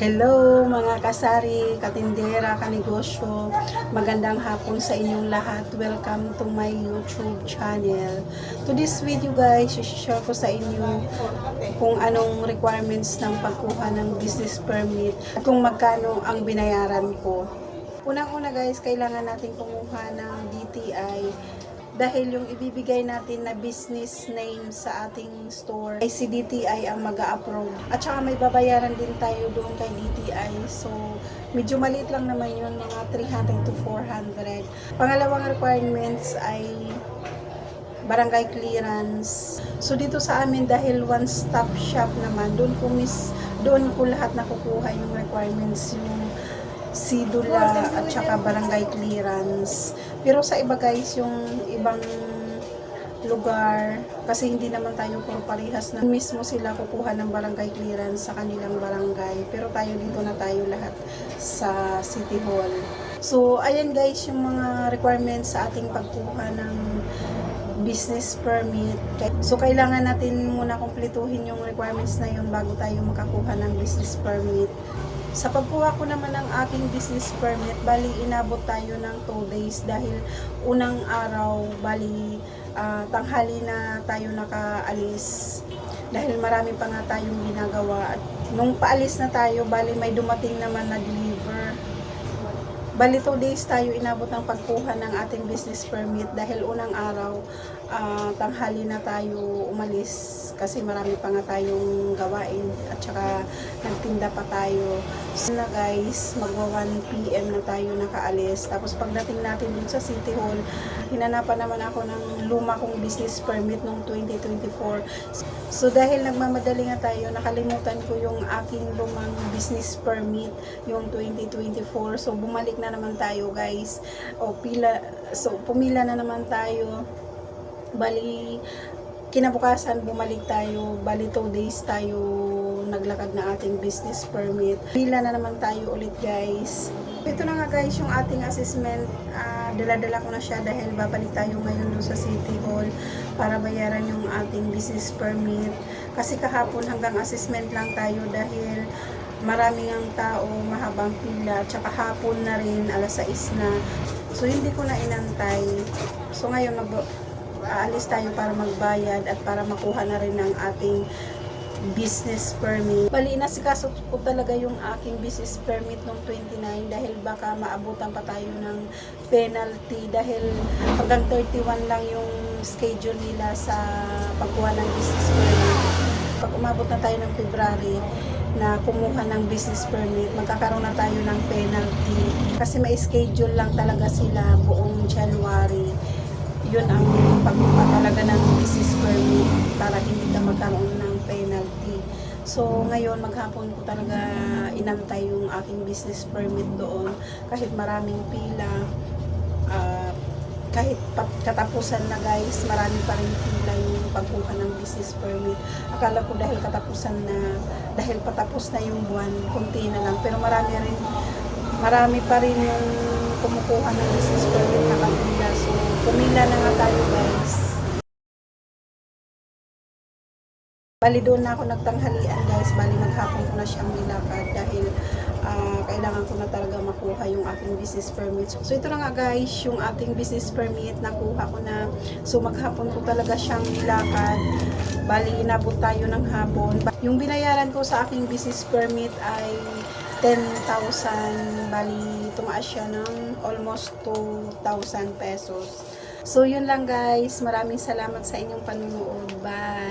Hello mga kasari, katindera, kanegosyo. Magandang hapon sa inyong lahat. Welcome to my YouTube channel. To this video guys, share ko sa inyo kung anong requirements ng pagkuha ng business permit at kung magkano ang binayaran ko. Unang-una guys, kailangan natin kumuha ng DTI dahil yung ibibigay natin na business name sa ating store ay si DTI ang mag-a-approve. At saka may babayaran din tayo doon kay DTI. So, medyo maliit lang naman yun, mga 300 to 400. Pangalawang requirements ay barangay clearance. So, dito sa amin dahil one-stop shop naman, doon ko lahat nakukuha yung requirements, yung sidula at saka barangay clearance. Pero sa iba guys, yung ibang lugar, kasi hindi naman tayo puro parehas na mismo sila kukuha ng barangay clearance sa kanilang barangay. Pero tayo dito na tayo lahat sa City Hall. So, ayan guys, yung mga requirements sa ating pagkuha ng business permit. So, kailangan natin muna kumpletuhin yung requirements na yun bago tayo makakuha ng business permit. Sa pagkuha ko naman ng aking business permit, bali inabot tayo ng 2 days dahil unang araw, bali tanghali na tayo nakaalis dahil marami pa nga tayong ginagawa. At nung paalis na tayo, bali may dumating naman na deliver. Bali 2 days tayo inabot ng pagkuha ng ating business permit dahil unang araw, tanghali na tayo umalis kasi marami pa nga tayong gawain at saka nagtinda pa tayo. So na guys, magwa 1 PM na tayo nakaalis. Tapos pagdating natin dun sa City Hall, hinanapan naman ako ng luma kong business permit noong 2024. So dahil nagmamadali nga tayo, nakalimutan ko yung aking lumang business permit, yung 2024. So bumalik na naman tayo guys. So pumila na naman tayo. Bali kinabukasan bumalik tayo, bali 2 days tayo naglakad na ating business permit. Pila na naman tayo ulit guys. Ito na nga guys yung ating assessment. Dala-dala ko na siya dahil babalik tayo ngayon doon sa City Hall para bayaran yung ating business permit. Kasi kahapon hanggang assessment lang tayo dahil maraming ang tao, mahabang pila, tsaka hapon na rin, alas 6 na. So hindi ko na inantay. So ngayon aalis tayo para magbayad at para makuha na rin ang ating business permit. Bali, nasikaso ko talaga yung aking business permit noong 29 dahil baka maabutan pa tayo ng penalty dahil hanggang 31 lang yung schedule nila sa pagkuha ng business permit. Pag umabot na tayo ng February na kumuha ng business permit, magkakaroon na tayo ng penalty kasi may schedule lang talaga sila buong January. Yun ang pagkuha talaga ng business permit para hindi ka magkaroon ng penalty. So ngayon maghapon ko talaga inantay yung aking business permit doon kahit maraming pila, kahit katapusan na guys, marami pa rin pila yung pagkuha ng business permit. Akala ko dahil katapusan na, dahil patapos na yung buwan, konti na lang, pero marami pa rin yung kumukuha ng business permit na kapila. So, pumila na nga tayo guys. Bali doon na ako nagtanghalian guys. Bali maghapon ko na siyang nilakad dahil kailangan ko na talaga makuha yung aking business permit. So ito na nga guys, yung ating business permit nakuha ko na. So maghapon ko talaga siyang nilakad. Bali inabot tayo ng hapon. Yung binayaran ko sa aking business permit ay 10,000. Bali tumaas siya ng almost 2,000 pesos. So yun lang guys. Maraming salamat sa inyong panunood. Bye!